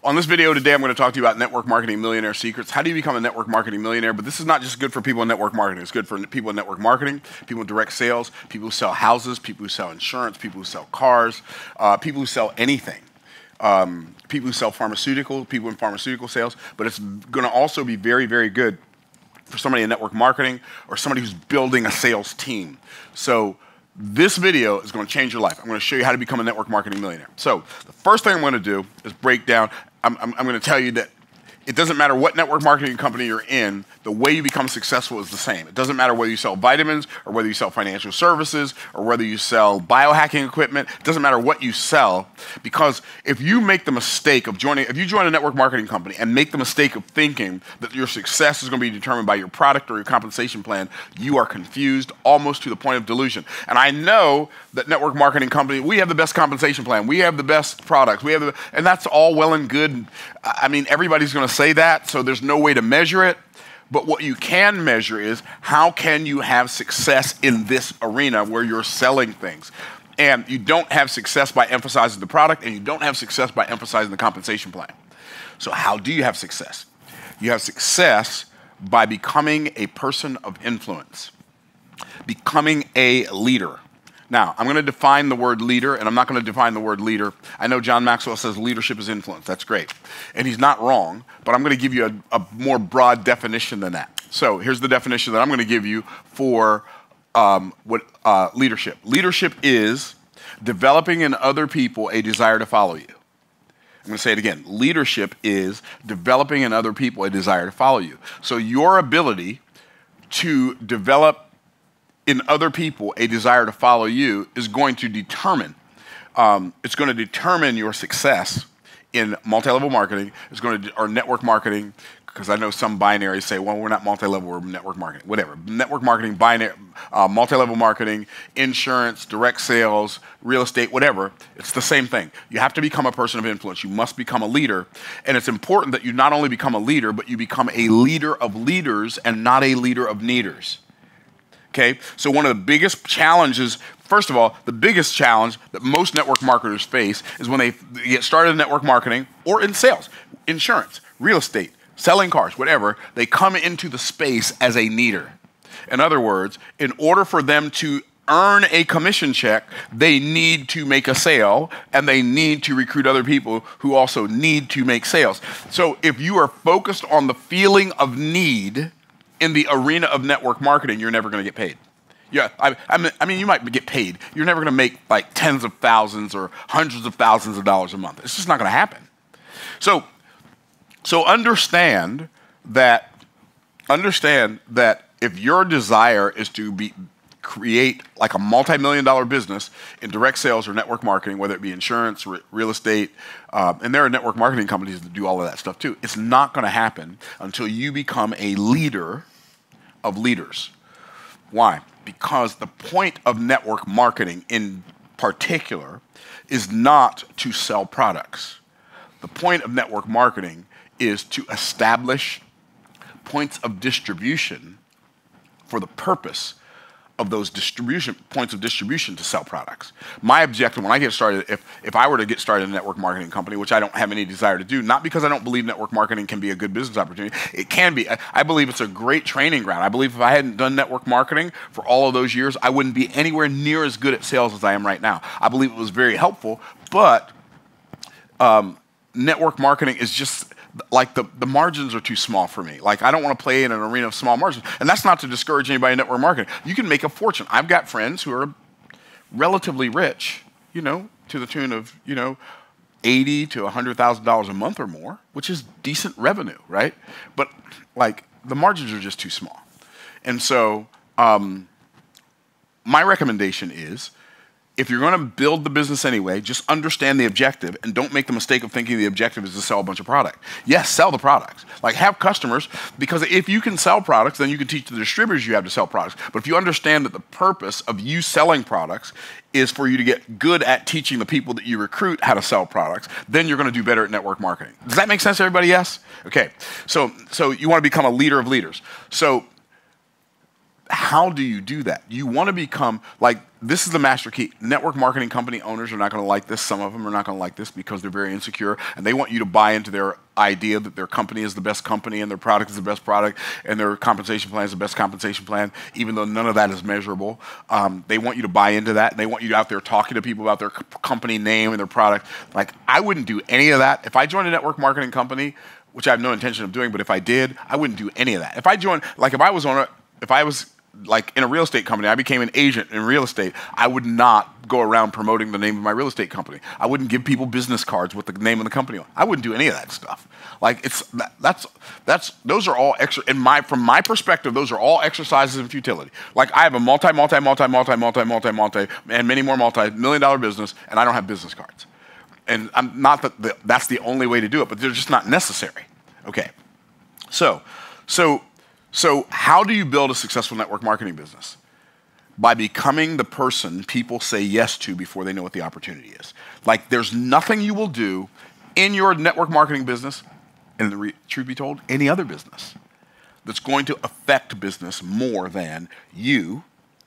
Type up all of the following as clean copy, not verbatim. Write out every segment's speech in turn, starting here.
On this video today, I'm going to talk to you about network marketing millionaire secrets. How do you become a network marketing millionaire? But this is not just good for people in network marketing. It's good for people in network marketing, people in direct sales, people who sell houses, people who sell insurance, people who sell cars, people who sell anything. People who sell pharmaceuticals, people in pharmaceutical sales. But it's going to also be very, very good for somebody in network marketing or somebody who's building a sales team. So this video is going to change your life. I'm going to show you how to become a network marketing millionaire. So the first thing I'm going to do is break down. I'm going to tell you that it doesn't matter what network marketing company you're in, the way you become successful is the same. It doesn't matter whether you sell vitamins or whether you sell financial services or whether you sell biohacking equipment. It doesn't matter what you sell, because if you make the mistake of if you join a network marketing company and make the mistake of thinking that your success is going to be determined by your product or your compensation plan, you are confused almost to the point of delusion. And I know that network marketing company, we have the best compensation plan, we have the best products, and that's all well and good. I mean, everybody's going to say that, so there's no way to measure it. But what you can measure is how can you have success in this arena where you're selling things. And you don't have success by emphasizing the product, and you don't have success by emphasizing the compensation plan. So how do you have success? You have success by becoming a person of influence, becoming a leader. Now, I'm going to define the word leader, and I'm not going to define the word leader. I know John Maxwell says leadership is influence. That's great. And he's not wrong, but I'm going to give you a more broad definition than that. So here's the definition that I'm going to give you for leadership. Leadership is developing in other people a desire to follow you. I'm going to say it again. Leadership is developing in other people a desire to follow you. So your ability to develop in other people a desire to follow you is going to determine, it's going to determine your success in multi-level marketing. It's going to, or network marketing, because I know some binaries say, well, we're not multi-level, we're network marketing, whatever. Network marketing, binary, multi-level marketing, insurance, direct sales, real estate, whatever. It's the same thing. You have to become a person of influence. You must become a leader. And it's important that you not only become a leader, but you become a leader of leaders and not a leader of needers. Okay, so one of the biggest challenges, first of all, the biggest challenge that most network marketers face is when they get started in network marketing or in sales, insurance, real estate, selling cars, whatever, they come into the space as a needer. In other words, in order for them to earn a commission check, they need to make a sale, and they need to recruit other people who also need to make sales. So if you are focused on the feeling of need in the arena of network marketing, you're never going to get paid. Yeah, I mean, you might get paid. You're never going to make like tens of thousands or hundreds of thousands of dollars a month. It's just not going to happen. So understand that if your desire is to create like a multi-million-dollar business in direct sales or network marketing, whether it be insurance, real estate, and there are network marketing companies that do all of that stuff too. It's not going to happen until you become a leader of leaders. Why? Because the point of network marketing in particular is not to sell products. The point of network marketing is to establish points of distribution for the purpose of those points of distribution to sell products. My objective when I get started, if I were to get started in a network marketing company, which I don't have any desire to do, not because I don't believe network marketing can be a good business opportunity, it can be. I believe it's a great training ground. I believe if I hadn't done network marketing for all of those years, I wouldn't be anywhere near as good at sales as I am right now. I believe it was very helpful, but network marketing is just, like the margins are too small for me. Like I don't want to play in an arena of small margins. And that's not to discourage anybody in network marketing. You can make a fortune. I've got friends who are relatively rich, to the tune of, $80,000 to $100,000 a month or more, which is decent revenue, right? But like the margins are just too small. And so my recommendation is, if you're going to build the business anyway, just understand the objective and don't make the mistake of thinking the objective is to sell a bunch of products. Yes, sell the products. Like have customers, because if you can sell products, then you can teach the distributors you have to sell products. But if you understand that the purpose of you selling products is for you to get good at teaching the people that you recruit how to sell products, then you're going to do better at network marketing. Does that make sense to everybody? Yes? Okay. So you want to become a leader of leaders. So how do you do that? You want to become like, this is the master key. Network marketing company owners are not going to like this. Some of them are not going to like this because they're very insecure, and they want you to buy into their idea that their company is the best company and their product is the best product and their compensation plan is the best compensation plan, even though none of that is measurable. They want you to buy into that, and they want you out there talking to people about their company name and their product. Like, I wouldn't do any of that. If I joined a network marketing company, which I have no intention of doing, but if I did, I wouldn't do any of that. If I joined, like if I was like in a real estate company, I became an agent in real estate, I would not go around promoting the name of my real estate company. I wouldn't give people business cards with the name of the company on. I wouldn't do any of that stuff. Like those are all extra. From my perspective, those are all exercises in futility. Like I have a multi, and many more multi-million-dollar business, and I don't have business cards. And I'm not that that's the only way to do it, but they're just not necessary. Okay, so how do you build a successful network marketing business? By becoming the person people say yes to before they know what the opportunity is. Like there's nothing you will do in your network marketing business, and truth be told, any other business, that's going to affect business more than you,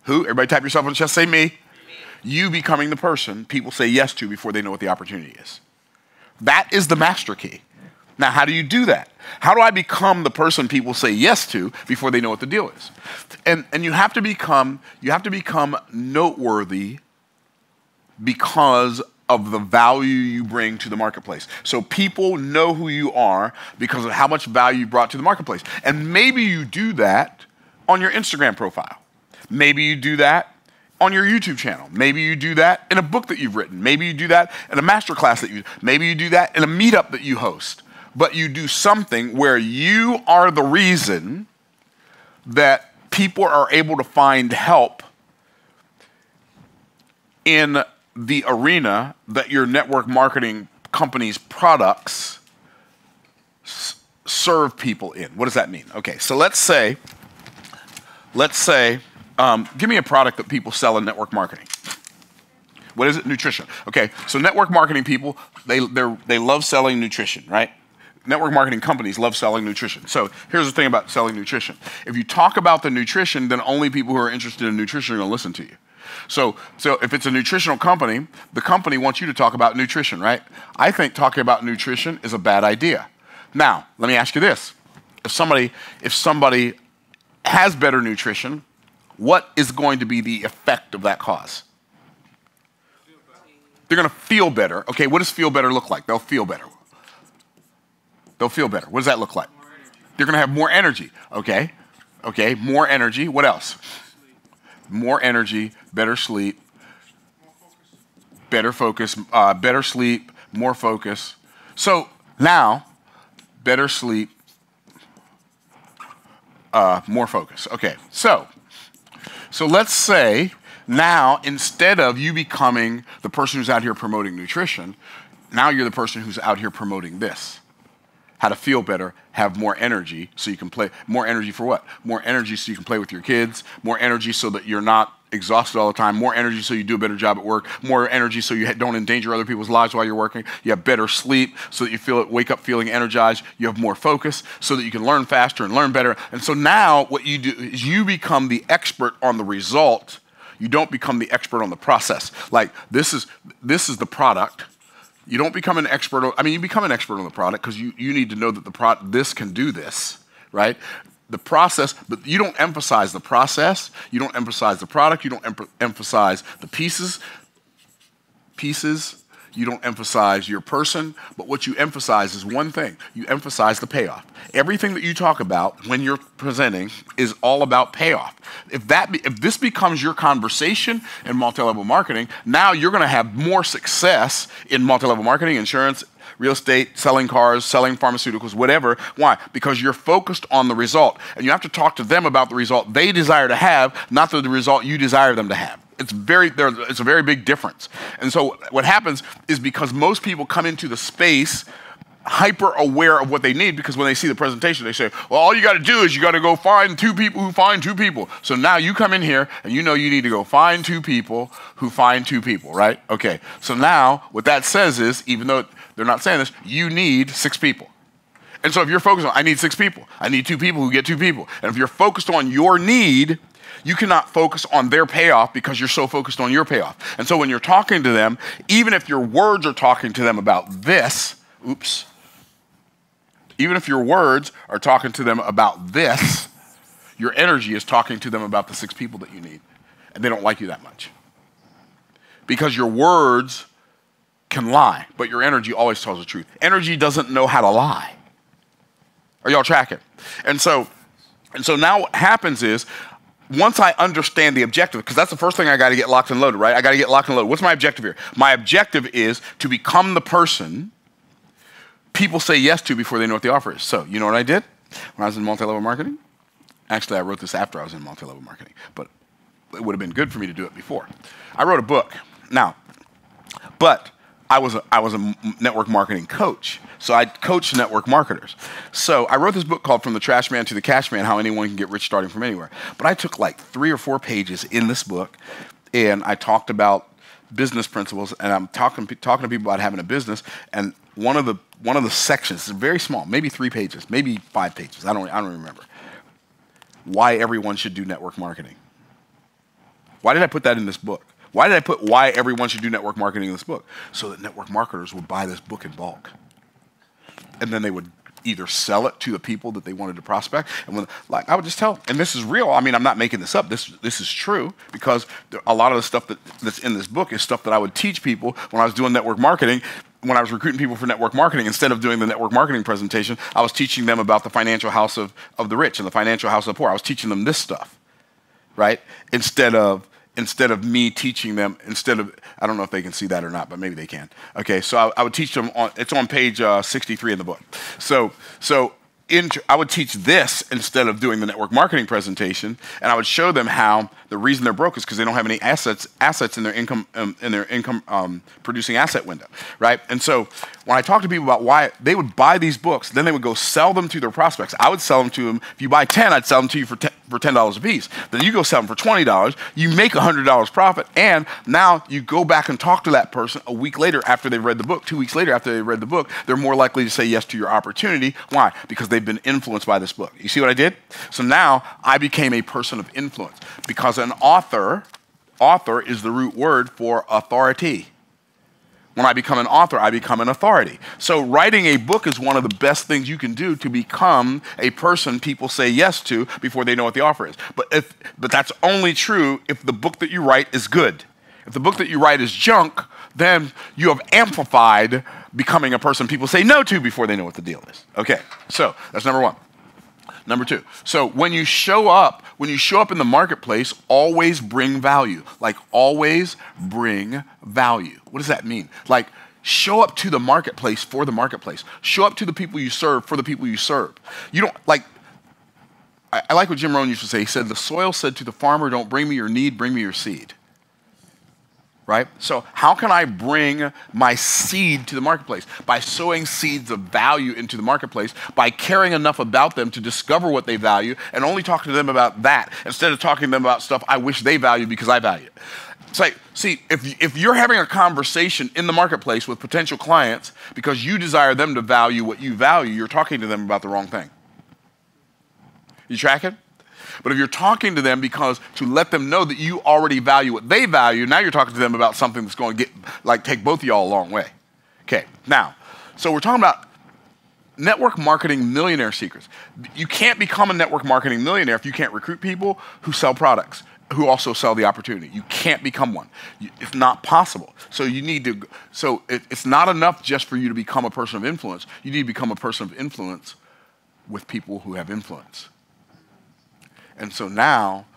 everybody type yourself on the chest, say me, you becoming the person people say yes to before they know what the opportunity is. That is the master key. Now, how do you do that? How do I become the person people say yes to before they know what the deal is? And you have to become noteworthy because of the value you bring to the marketplace. So people know who you are because of how much value you brought to the marketplace. And maybe you do that on your Instagram profile. Maybe you do that on your YouTube channel. Maybe you do that in a book that you've written. Maybe you do that in a masterclass maybe you do that in a meetup that you host. But you do something where you are the reason that people are able to find help in the arena that your network marketing company's products serve people in. What does that mean? Okay, so let's say, give me a product that people sell in network marketing. What is it? Nutrition. Okay, so network marketing people, they love selling nutrition, right? Network marketing companies love selling nutrition. So here's the thing about selling nutrition. If you talk about the nutrition, then only people who are interested in nutrition are going to listen to you. So if it's a nutritional company, the company wants you to talk about nutrition, right? I think talking about nutrition is a bad idea. Now, let me ask you this. If somebody has better nutrition, what is going to be the effect of that cause? They're going to feel better. Okay, what does feel better look like? They'll feel better. They'll feel better. What does that look like? They're going to have more energy. Okay, more energy. What else? More energy, better sleep, better focus, better sleep, more focus. So now, better sleep, more focus. Okay, so let's say now instead of you becoming the person who's out here promoting nutrition, now you're the person who's out here promoting this. How to feel better, have more energy so you can play. More energy for what? More energy so you can play with your kids. More energy so that you're not exhausted all the time. More energy so you do a better job at work. More energy so you don't endanger other people's lives while you're working. You have better sleep so that you wake up feeling energized. You have more focus so that you can learn faster and learn better. And so now what you do is you become the expert on the result. You don't become the expert on the process. Like this is the product. You don't become an expert. You become an expert on the product because you need to know that this can do this, right? The process, but you don't emphasize the process. You don't emphasize the product. You don't emphasize the pieces. You don't emphasize your person. But what you emphasize is one thing. You emphasize the payoff. Everything that you talk about when you're presenting is all about payoff. If this becomes your conversation in multi-level marketing, now you're going to have more success in multi-level marketing, insurance, real estate, selling cars, selling pharmaceuticals, whatever. Why? Because you're focused on the result. And you have to talk to them about the result they desire to have, not the result you desire them to have. It's a very big difference. And so what happens is because most people come into the space hyper aware of what they need, because when they see the presentation, they say, well, all you got to do is you got to go find two people who find two people. So now you come in here and you know you need to go find two people who find two people, right? Okay. So now what that says is, even though they're not saying this, you need 6 people. And so if you're focused on, I need 6 people. I need 2 people who get 2 people. And if you're focused on your need, You cannot focus on their payoff because you're so focused on your payoff. And so when you're talking to them, even if your words are talking to them about this, even if your words are talking to them about this, your energy is talking to them about the 6 people that you need. And they don't like you that much. Because your words can lie, but your energy always tells the truth. Energy doesn't know how to lie. Are y'all tracking? And so now what happens is, once I understand the objective, because that's the first thing I got to get locked and loaded, right? I got to get locked and loaded. What's my objective here? My objective is to become the person people say yes to before they know what the offer is. So, you know what I did when I was in multi-level marketing? Actually, I wrote this after I was in multi-level marketing, but it would have been good for me to do it before. I wrote a book. Now, but I was a network marketing coach, so I coached network marketers. So I wrote this book called From the Trash Man to the Cash Man, How Anyone Can Get Rich Starting From Anywhere. But I took like 3 or 4 pages in this book, and I talked about business principles, and I'm talking to people about having a business, and one of the sections is very small, maybe 3 pages, maybe 5 pages, I don't remember. Why everyone should do network marketing. Why did I put that in this book? Why did I put why everyone should do network marketing in this book? So that network marketers would buy this book in bulk. And then they would either sell it to the people that they wanted to prospect. And when, like, I would just tell, and this is real, I mean, I'm not making this up, this is true, because a lot of the stuff that's in this book is stuff that I would teach people when I was doing network marketing. When I was recruiting people for network marketing, instead of doing the network marketing presentation, I was teaching them about the financial house of the rich and the financial house of the poor. I was teaching them this stuff, right? Instead of me teaching them, I don't know if they can see that or not, but maybe they can. Okay, so I would teach them, it's on page 63 in the book. So I would teach this instead of doing the network marketing presentation, and I would show them how the reason they're broke is because they don't have any assets in their income producing asset window, right? And so when I talk to people about why they would buy these books, then they would go sell them to their prospects. I would sell them to them. If you buy 10, I'd sell them to you for $10 a piece. Then you go sell them for $20. You make $100 profit, and now you go back and talk to that person a week later after they've read the book, 2 weeks later after they've read the book. They're more likely to say yes to your opportunity. Why? Because they've been influenced by this book. You see what I did? So now I became a person of influence, because an author is the root word for authority. When I become an author, I become an authority. So writing a book is one of the best things you can do to become a person people say yes to before they know what the offer is. But that's only true if the book that you write is good. If the book that you write is junk, then you have amplified becoming a person people say no to before they know what the deal is. Okay, so that's number 1. Number 2, so when you show up in the marketplace, always bring value. Like, always bring value. What does that mean? Like, show up to the marketplace for the marketplace. Show up to the people you serve for the people you serve. You don't, like, I like what Jim Rohn used to say. He said, the soil said to the farmer, don't bring me your need, bring me your seed. Right? So how can I bring my seed to the marketplace? By sowing seeds of value into the marketplace, by caring enough about them to discover what they value and only talking to them about that instead of talking to them about stuff I wish they value because I value it. It's like, see, if you're having a conversation in the marketplace with potential clients because you desire them to value what you value, you're talking to them about the wrong thing. You tracking? But if you're talking to them because to let them know that you already value what they value, now you're talking to them about something that's going to take both of y'all a long way. Okay, now, so we're talking about network marketing millionaire secrets. You can't become a network marketing millionaire if you can't recruit people who sell products, who also sell the opportunity. You can't become one. It's not possible. So you need to, it's not enough just for you to become a person of influence. You need to become a person of influence with people who have influence. And so now,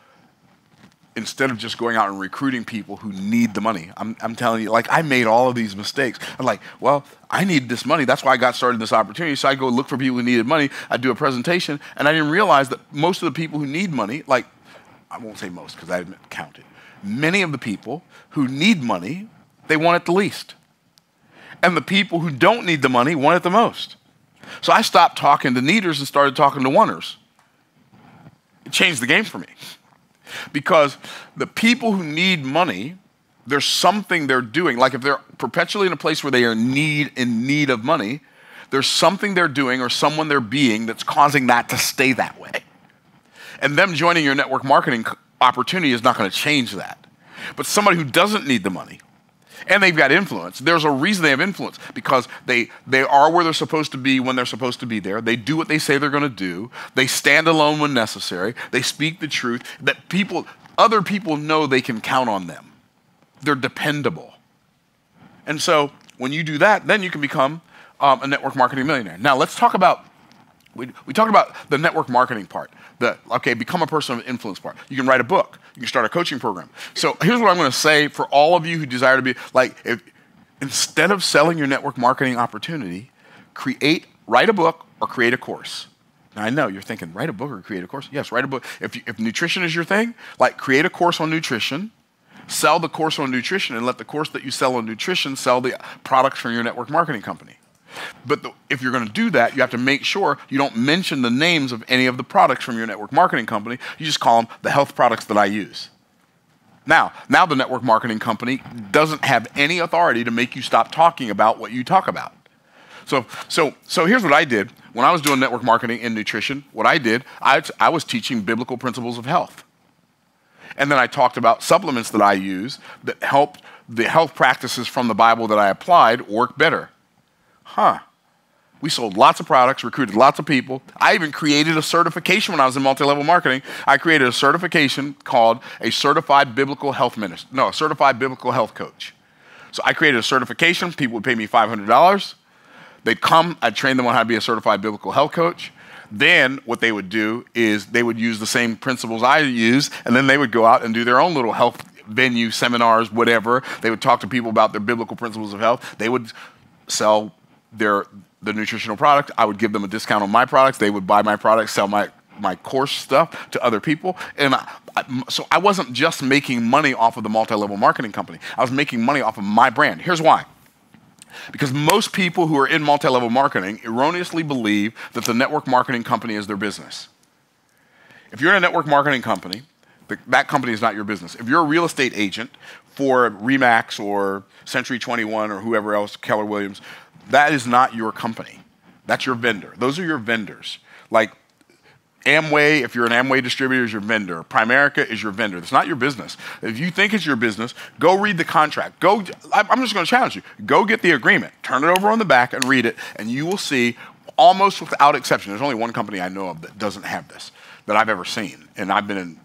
instead of just going out and recruiting people who need the money, I'm telling you, like, I made all of these mistakes. I'm like, well, I need this money. That's why I got started in this opportunity. So I go look for people who needed money. I do a presentation, and I didn't realize that most of the people who need money, like, I won't say most because I haven't counted. Many of the people who need money, they want it the least. And the people who don't need the money want it the most. So I stopped talking to needers and started talking to wanters. It changed the game for me. Because the people who need money, there's something they're doing. Like, if they're perpetually in a place where they are in need of money, there's something they're doing or someone they're being that's causing that to stay that way. And them joining your network marketing opportunity is not going to change that. But somebody who doesn't need the money, and they've got influence. There's a reason they have influence, because they are where they're supposed to be when they're supposed to be there. They do what they say they're going to do. They stand alone when necessary. They speak the truth. That other people know they can count on them. They're dependable. And so when you do that, then you can become a network marketing millionaire. Now let's talk about, we talked about the network marketing part. Become a person of influence part. You can write a book. You can start a coaching program. So here's what I'm going to say for all of you who desire to be, instead of selling your network marketing opportunity, write a book or create a course. Now I know you're thinking, write a book or create a course? Yes, write a book. If nutrition is your thing, create a course on nutrition, sell the course on nutrition, and let the course that you sell on nutrition sell the products from your network marketing company. But if you're going to do that, you have to make sure you don't mention the names of any of the products from your network marketing company. You just call them the health products that I use. Now the network marketing company doesn't have any authority to make you stop talking about what you talk about. So here's what I did. When I was doing network marketing in nutrition, what I did, I was teaching biblical principles of health. And then I talked about supplements that I use that helped the health practices from the Bible that I applied work better. We sold lots of products, recruited lots of people. I even created a certification when I was in multi-level marketing. I created a certification called a certified biblical health coach. So I created a certification. People would pay me $500. They'd come, I'd train them on how to be a certified biblical health coach. Then what they would do is they would use the same principles I use, and then they would go out and do their own little health venue, seminars, whatever. They would talk to people about their biblical principles of health. They would sell the nutritional product. I would give them a discount on my products. They would buy my products, sell my course stuff to other people. And so I wasn't just making money off of the multi-level marketing company. I was making money off of my brand. Here's why. Because most people who are in multi-level marketing erroneously believe that the network marketing company is their business. If you're in a network marketing company, that company is not your business. If you're a real estate agent for RE/MAX or Century 21 or whoever else, Keller Williams, that is not your company. That's your vendor. Those are your vendors. Like Amway, if you're an Amway distributor, is your vendor. Primerica is your vendor. It's not your business. If you think it's your business, go read the contract. I'm just going to challenge you. Go get the agreement. Turn it over on the back and read it, and you will see, almost without exception, there's only one company I know of that doesn't have this, that I've ever seen. And I've been in,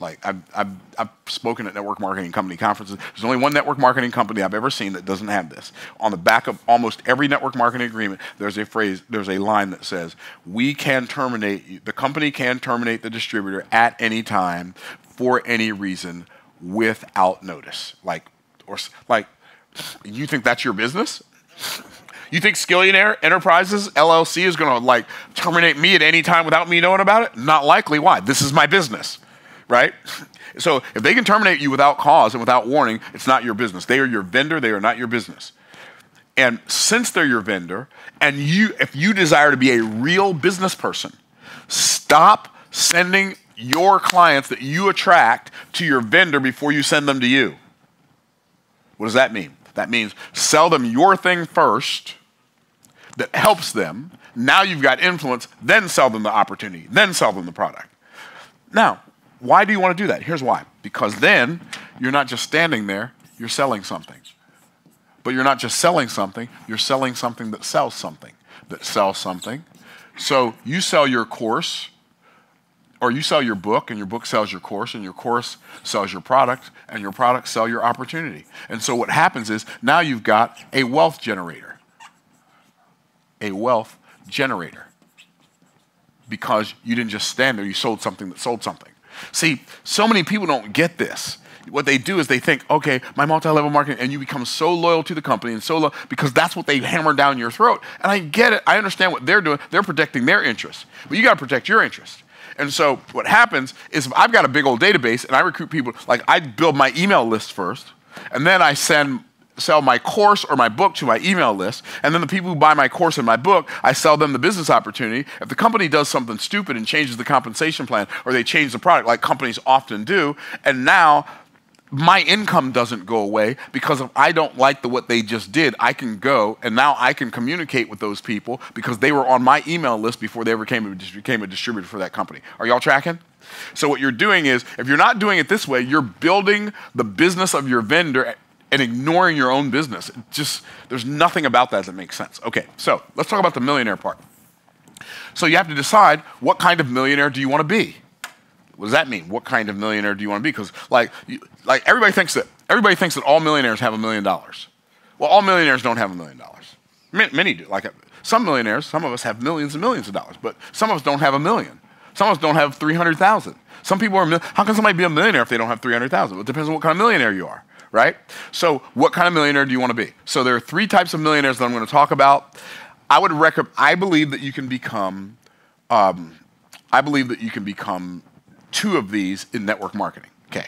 I've spoken at network marketing company conferences. There's only one network marketing company I've ever seen that doesn't have this. On the back of almost every network marketing agreement, there's a line that says, the company can terminate the distributor at any time for any reason without notice. You think that's your business? You think Skillionaire Enterprises LLC is going to terminate me at any time without me knowing about it? Not likely. Why? This is my business. Right? So if they can terminate you without cause and without warning, it's not your business. They are your vendor. They are not your business. And since they're your vendor, and if you desire to be a real business person, stop sending your clients that you attract to your vendor before you send them to you. What does that mean? That means sell them your thing first that helps them. Now you've got influence, then sell them the opportunity, then sell them the product. Now, why do you want to do that? Here's why. Because then you're not just standing there, you're selling something. But you're not just selling something, you're selling something that sells something. That sells something. So you sell your course, or you sell your book, and your book sells your course, and your course sells your product, and your product sells your opportunity. And so what happens is now you've got a wealth generator. A wealth generator. Because you didn't just stand there, you sold something that sold something. See, so many people don't get this. What they do is they think, okay, my multi-level marketing, and you become so loyal to the company and so loyal, because that's what they hammer down your throat. And I get it. I understand what they're doing. They're protecting their interests. But you got to protect your interests. And so what happens is if I've got a big old database and I recruit people, I build my email list first, and then I sell my course or my book to my email list, and then the people who buy my course and my book, I sell them the business opportunity. If the company does something stupid and changes the compensation plan, or they change the product like companies often do, and now my income doesn't go away, because if I don't like what they just did, I can go and now I can communicate with those people because they were on my email list before they ever became a distributor for that company. Are y'all tracking? So what you're doing is, if you're not doing it this way, you're building the business of your vendor and ignoring your own business. There's nothing about that makes sense. Okay, so let's talk about the millionaire part. So you have to decide, what kind of millionaire do you want to be? What does that mean? What kind of millionaire do you want to be? Because everybody thinks that all millionaires have $1 million. Well, all millionaires don't have $1 million. Many do. Like some millionaires, some of us have millions and millions of dollars, but some of us don't have $1 million. Some of us don't have 300,000. Some people are. How can somebody be a millionaire if they don't have 300,000? Well, it depends on what kind of millionaire you are, right? So, what kind of millionaire do you want to be? So, there are 3 types of millionaires that I'm going to talk about. I believe that you can become. I believe that you can become 2 of these in network marketing. Okay,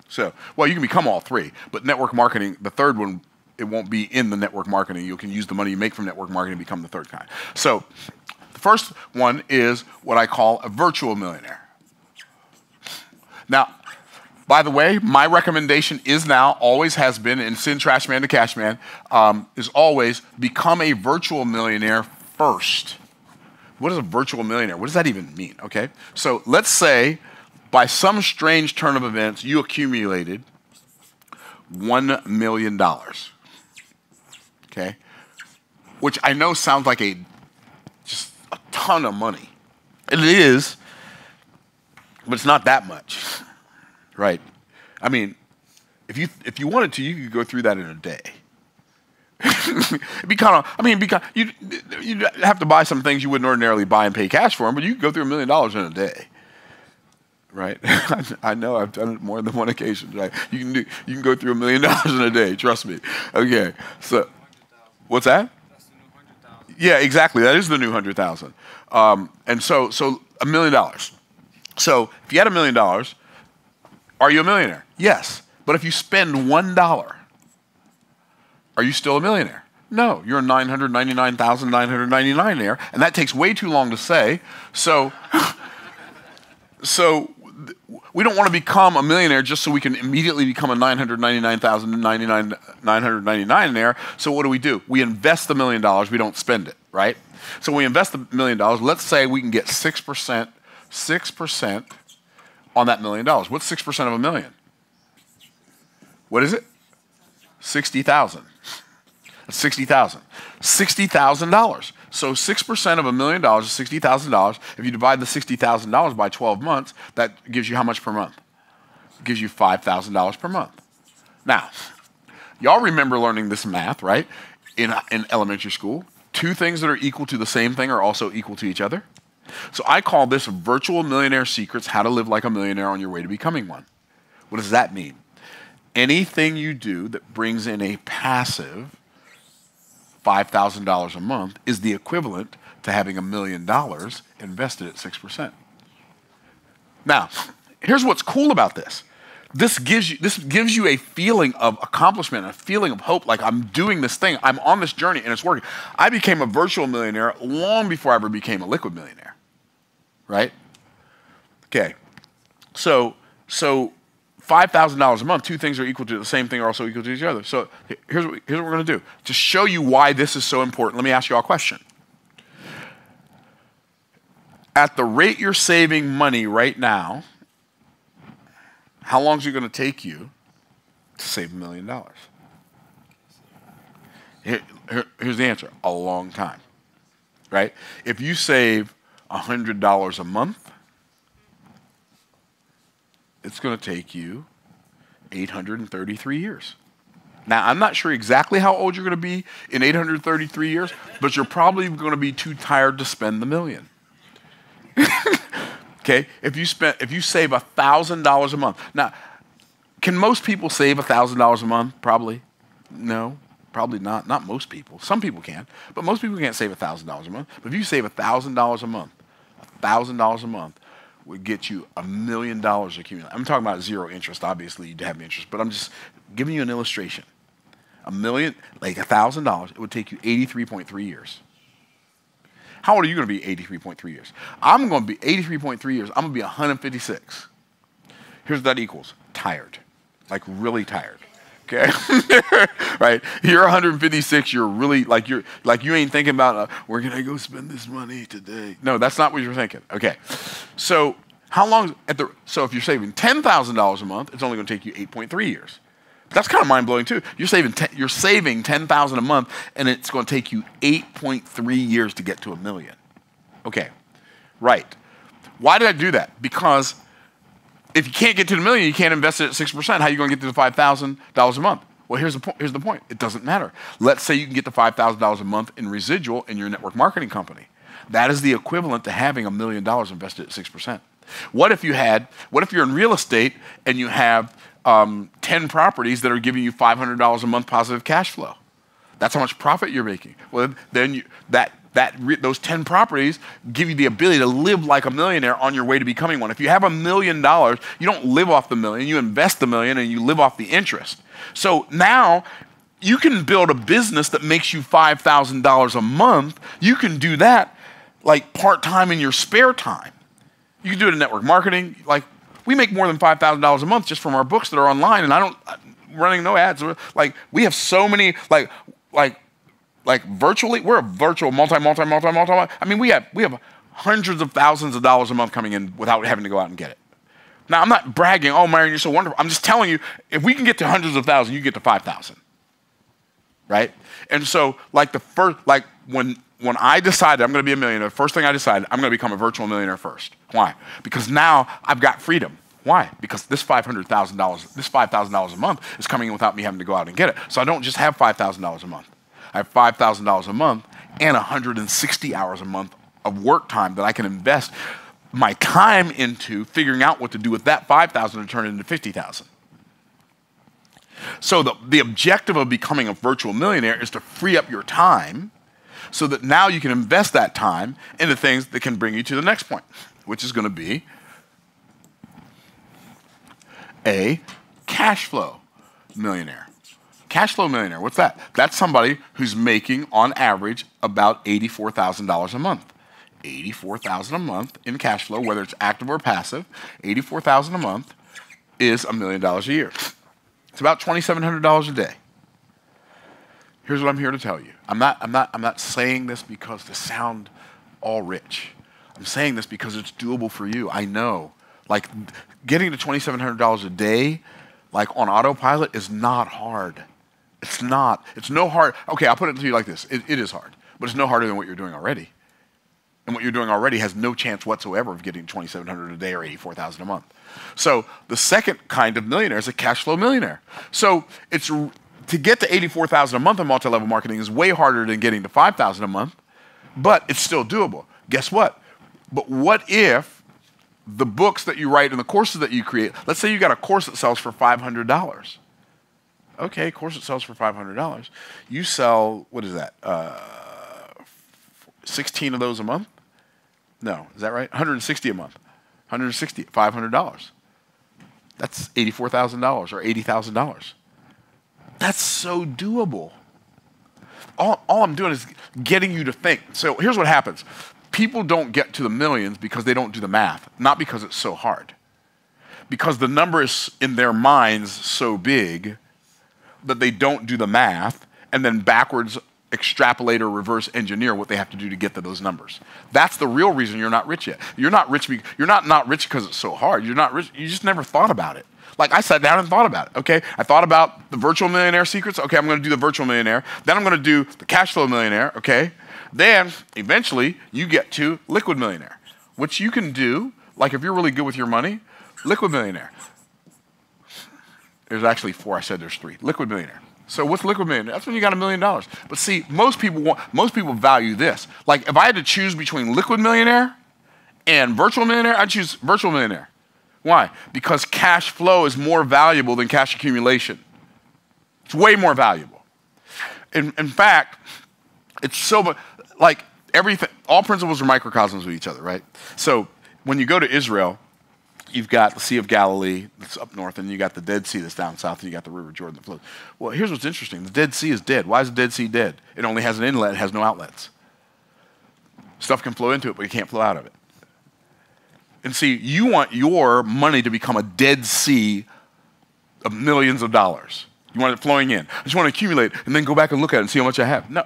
so you can become all 3, but network marketing, the third one, it won't be in the network marketing. You can use the money you make from network marketing to become the third kind. So the first one is what I call a virtual millionaire. Now, by the way, my recommendation is now, always has been, and send trash man to cash man, is always become a virtual millionaire first. What is a virtual millionaire? What does that even mean? Okay, so let's say by some strange turn of events, you accumulated $1 million. Okay, which I know sounds like just a ton of money. It is, but it's not that much, right? I mean, if you wanted to, you could go through that in a day. It'd be kind of, you'd have to buy some things you wouldn't ordinarily buy and pay cash for them, but you could go through $1 million in a day, right? I know, I've done it more than one occasion. Right? You can go through $1 million in a day. Trust me. Okay, so what's that? That's the new 100,000. Yeah, exactly. That is the new 100,000. And so $1 million. So if you had $1 million, are you a millionaire? Yes. But if you spend $1, are you still a millionaire? No, you're a 999,999 there, and that takes way too long to say. So we don't want to become a millionaire just so we can immediately become a 999,999 there. So what do? We invest the $1 million. We don't spend it, right? So we invest the $1 million. Let's say we can get 6% on that $1 million. What's 6% of $1 million? What is it? 60,000. That's $60,000. $60,000. So 6% of $1 million is $60,000. If you divide the $60,000 by 12 months, that gives you how much per month? It gives you $5,000 per month. Now, y'all remember learning this math, right? In elementary school. 2 things that are equal to the same thing are also equal to each other. So I call this Virtual Millionaire Secrets, How to Live Like a Millionaire on Your Way to Becoming One. What does that mean? Anything you do that brings in a passive $5,000 a month is the equivalent to having $1 million invested at 6%. Now, here's what's cool about this. This gives you a feeling of accomplishment, a feeling of hope, like I'm doing this thing, I'm on this journey, and it's working. I became a virtual millionaire long before I ever became a liquid millionaire, right? Okay, so $5,000 a month, 2 things are equal to the same thing are also equal to each other. So here's what we're going to do. To show you why this is so important, let me ask you all a question. At the rate you're saving money right now, how long is it going to take you to save $1 million? Here's the answer. A long time, right? If you save $100 a month, it's going to take you 833 years. Now, I'm not sure exactly how old you're going to be in 833 years, but you're probably going to be too tired to spend the $1 million. Okay, if you save $1,000 a month. Now, can most people save $1,000 a month? Probably. No, probably not. Not most people. Some people can, but most people can't save $1,000 a month. But if you save $1,000 a month, $1,000 a month would get you $1 million accumulated. I'm talking about zero interest. Obviously, you'd have interest, but I'm just giving you an illustration. $1 million, like $1,000, it would take you 83.3 years. How old are you going to be 83.3 years? I'm going to be 83.3 years. I'm going to be 156. Here's what that equals. Tired. like really tired. Okay, right? You're 156. You're really like you ain't thinking about where can I go spend this money today? No, that's not what you're thinking. Okay, so how long so if you're saving $10,000 a month, it's only going to take you 8.3 years. That's kind of mind blowing too. You're saving $10,000 a month, and it's going to take you 8.3 years to get to $1 million. Okay, right. Why did I do that? Because if you can't get to the $1 million, you can't invest it at 6%. How are you going to get to the $5,000 a month? Well, here's the point. It doesn't matter. Let's say you can get the $5,000 a month in residual in your network marketing company. That is the equivalent to having $1 million invested at 6%. What if you're in real estate and you have 10 properties that are giving you $500 a month positive cash flow? That's how much profit you're making. Well, then those 10 properties give you the ability to live like a millionaire on your way to becoming one. If you have $1 million, you don't live off the million, you invest the million and you live off the interest. So now you can build a business that makes you $5,000 a month. You can do that like part-time in your spare time. You can do it in network marketing. Like we make more than $5,000 a month just from our books that are online, and I'm running no ads. Like we have so many like virtually, we're a virtual multi. I mean, we have hundreds of thousands of dollars a month coming in without having to go out and get it. Now, I'm not bragging, oh, Myron, you're so wonderful. I'm just telling you, if we can get to hundreds of thousands, you get to 5,000, right? And so, like when I decided I'm going to be a millionaire, the first thing I decided, I'm going to become a virtual millionaire first. Why? Because now I've got freedom. Why? Because this $500,000, this $5,000 a month is coming in without me having to go out and get it. So I don't just have $5,000 a month. I have $5,000 a month and 160 hours a month of work time that I can invest my time into figuring out what to do with that 5,000 and turn it into 50,000. So the objective of becoming a virtual millionaire is to free up your time so that now you can invest that time into things that can bring you to the next point, which is going to be a cash flow millionaire. Cash flow millionaire, what's that? That's somebody who's making, on average, about $84,000 a month. $84,000 a month in cash flow, whether it's active or passive. $84,000 a month is $1 million a year. It's about $2,700 a day. Here's what I'm here to tell you. I'm not saying this because to sound all rich. I'm saying this because it's doable for you. I know. Like getting to $2,700 a day, like on autopilot, is not hard. It's not. It's no hard. Okay, I'll put it to you like this. It is hard, but it's no harder than what you're doing already. And what you're doing already has no chance whatsoever of getting $2,700 a day or $84,000 a month. So the second kind of millionaire is a cash flow millionaire. So it's to get to $84,000 a month in multi-level marketing is way harder than getting to $5,000 a month, but it's still doable. Guess what? But what if the books that you write and the courses that you create, let's say you got a course that sells for $500. Okay, course that sells for $500. You sell, what is that? 16 of those a month? No, is that right? 160 a month. 160, $500. That's $84,000 or $80,000. That's so doable. All I'm doing is getting you to think. So here's what happens. People don't get to the millions because they don't do the math, not because it's so hard. Because the number is in their minds so big that they don't do the math and then backwards extrapolate or reverse engineer what they have to do to get to those numbers. That's the real reason you're not rich yet. You're not rich because it's so hard. You're not rich. You just never thought about it. Like I sat down and thought about it. Okay, I thought about the virtual millionaire secrets. Okay, I'm going to do the virtual millionaire. Then I'm going to do the cash flow millionaire. Okay, then eventually you get to liquid millionaire, which you can do. Like if you're really good with your money, liquid millionaire. There's actually 4. I said there's 3. Liquid millionaire. So what's liquid millionaire? That's when you got $1 million. But see, most people value this. Like if I had to choose between liquid millionaire and virtual millionaire, I'd choose virtual millionaire. Why? Because cash flow is more valuable than cash accumulation. It's way more valuable. In fact, it's so much like everything. All principles are microcosms of each other, right? So when you go to Israel, you've got the Sea of Galilee that's up north, and you got the Dead Sea that's down south, and you got the River Jordan that flows. Well, here's what's interesting. The Dead Sea is dead. Why is the Dead Sea dead? It only has an inlet. It has no outlets. Stuff can flow into it, but it can't flow out of it. And see, you want your money to become a Dead Sea of millions of dollars. You want it flowing in. I just want to accumulate and then go back and look at it and see how much I have. No,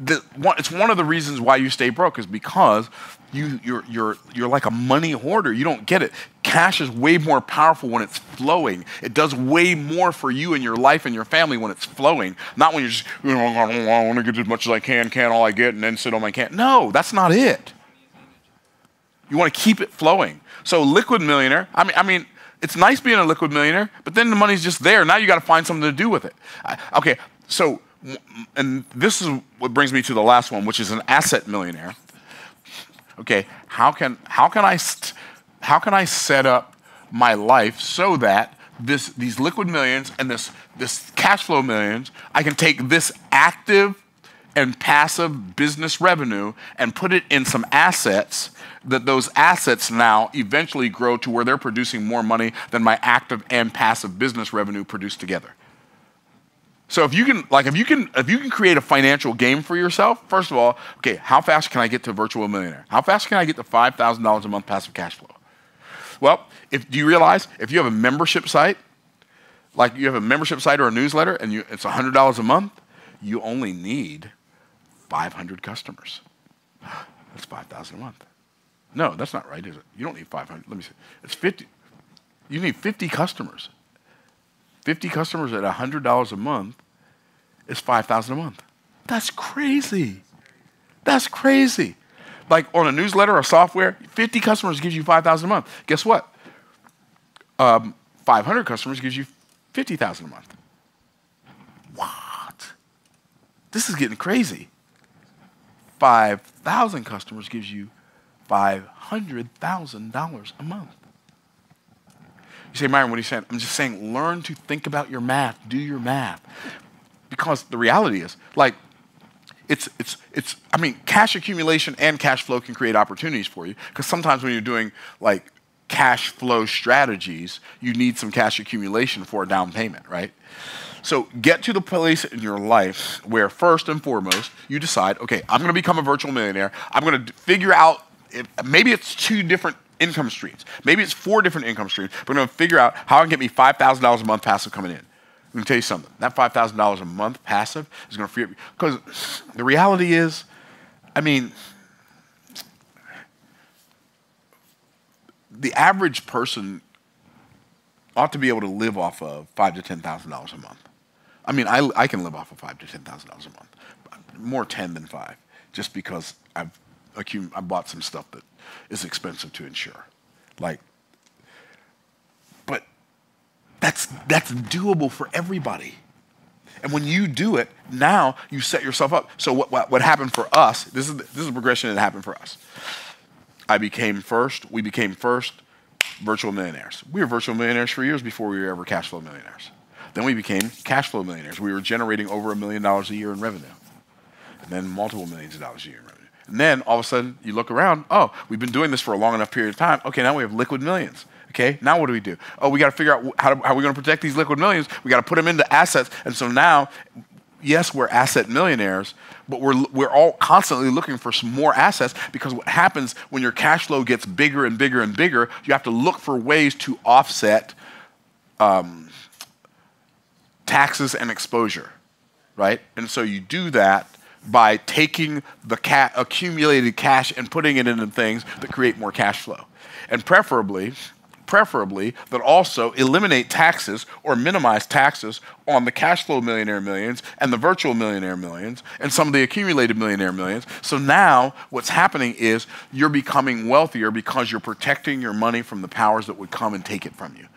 it's one of the reasons why you stay broke is because you're like a money hoarder. You don't get it. Cash is way more powerful when it's flowing. It does way more for you and your life and your family when it's flowing. Not when you're just, I want to get as much as I can all I get, and then sit on my can. No, that's not it. You want to keep it flowing. So liquid millionaire, I mean, it's nice being a liquid millionaire, but then the money's just there. Now you got to find something to do with it. Okay, so, and this is what brings me to the last one, which is an asset millionaire. Okay, how can I set up my life so that these liquid millions and this cash flow millions, I can take this active and passive business revenue and put it in some assets, that those assets now eventually grow to where they're producing more money than my active and passive business revenue produced together. So if you can create a financial game for yourself, first of all, okay, how fast can I get to virtual millionaire? How fast can I get to $5,000 a month passive cash flow? Well, do you realize if you have a membership site, like you have a membership site or a newsletter, and it's $100 a month, you only need 500 customers. That's $5,000 a month. No, that's not right, is it? You don't need 500. Let me see. It's 50. You need 50 customers. 50 customers at $100 a month is $5,000 a month. That's crazy. That's crazy. Like on a newsletter or software, 50 customers gives you $5,000 a month. Guess what? 500 customers gives you $50,000 a month. What? This is getting crazy. 5,000 customers gives you $500,000 a month. You say, Myron, what are you saying? I'm just saying, learn to think about your math, do your math. Because the reality is, like, I mean, cash accumulation and cash flow can create opportunities for you. Because sometimes when you're doing, like, cash flow strategies, you need some cash accumulation for a down payment, right? So get to the place in your life where first and foremost, you decide, okay, I'm going to become a virtual millionaire. I'm going to figure out, maybe it's 2 different income streams. Maybe it's 4 different income streams. But I'm going to figure out how I can get me $5,000 a month passive coming in. Let me tell you something. That $5,000 a month passive is going to free up. Because the reality is, I mean, the average person ought to be able to live off of $5,000 to $10,000 a month. I mean, I can live off of $5,000 to $10,000 a month. More 10 than 5, just because I bought some stuff that is expensive to insure. Like, but that's doable for everybody. And when you do it, now you set yourself up. So what happened for us, this is a progression that happened for us. We became first virtual millionaires. We were virtual millionaires for years before we were ever cash flow millionaires. Then we became cash flow millionaires. We were generating over $1 million a year in revenue. And then multiple millions of dollars a year in revenue. And then all of a sudden you look around, oh, we've been doing this for a long enough period of time. Okay, now we have liquid millions. Okay, now what do? Oh, we got to figure out how are we going to protect these liquid millions. We got to put them into assets. And so now, yes, we're asset millionaires, but we're all constantly looking for some more assets, because what happens when your cash flow gets bigger and bigger and bigger, you have to look for ways to offset taxes and exposure, right? And so you do that by taking the accumulated cash and putting it into things that create more cash flow. And preferably that also eliminate taxes or minimize taxes on the cash flow millionaire millions and the virtual millionaire millions and some of the accumulated millionaire millions. So now what's happening is you're becoming wealthier because you're protecting your money from the powers that would come and take it from you.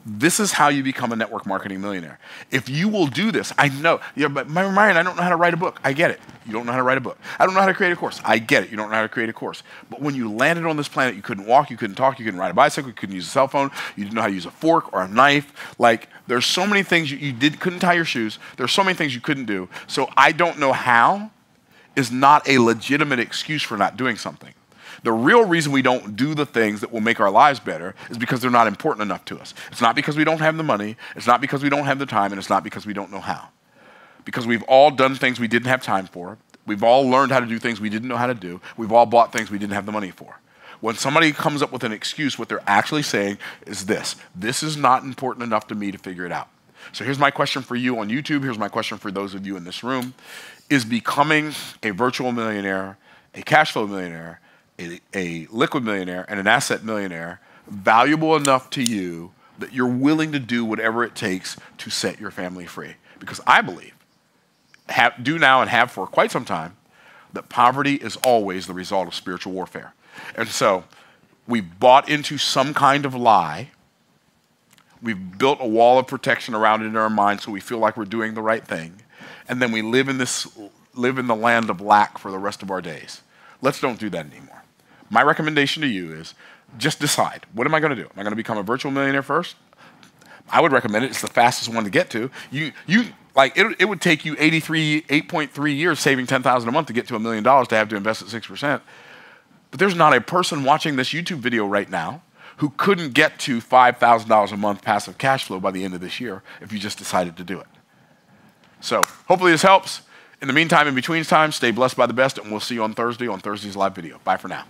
This is how you become a network marketing millionaire. If you will do this, I know, but Myron, I don't know how to write a book. I get it. You don't know how to write a book. I don't know how to create a course. I get it. You don't know how to create a course. But when you landed on this planet, you couldn't walk, you couldn't talk, you couldn't ride a bicycle, you couldn't use a cell phone, you didn't know how to use a fork or a knife. Like, there's so many things couldn't tie your shoes. There's so many things you couldn't do. So I don't know how is not a legitimate excuse for not doing something. The real reason we don't do the things that will make our lives better is because they're not important enough to us. It's not because we don't have the money, it's not because we don't have the time, and it's not because we don't know how. Because we've all done things we didn't have time for. We've all learned how to do things we didn't know how to do. We've all bought things we didn't have the money for. When somebody comes up with an excuse, what they're actually saying is this: this is not important enough to me to figure it out. So here's my question for you on YouTube. Here's my question for those of you in this room. Is becoming a virtual millionaire, a cash flow millionaire, a liquid millionaire, and an asset millionaire valuable enough to you that you're willing to do whatever it takes to set your family free? Because I believe, do now and have for quite some time, that poverty is always the result of spiritual warfare. And so we bought into some kind of lie. We've built a wall of protection around it in our mind so we feel like we're doing the right thing. And then we live in the land of lack for the rest of our days. Let's don't do that anymore. My recommendation to you is just decide, what am I going to do? Am I going to become a virtual millionaire first? I would recommend it. It's the fastest one to get to. It would take you 8.3 years saving $10,000 a month to get to $1 million to have to invest at 6%. But there's not a person watching this YouTube video right now who couldn't get to $5,000 a month passive cash flow by the end of this year if you just decided to do it. So hopefully this helps. In the meantime, in between time, stay blessed by the best, and we'll see you on Thursday on Thursday's live video. Bye for now.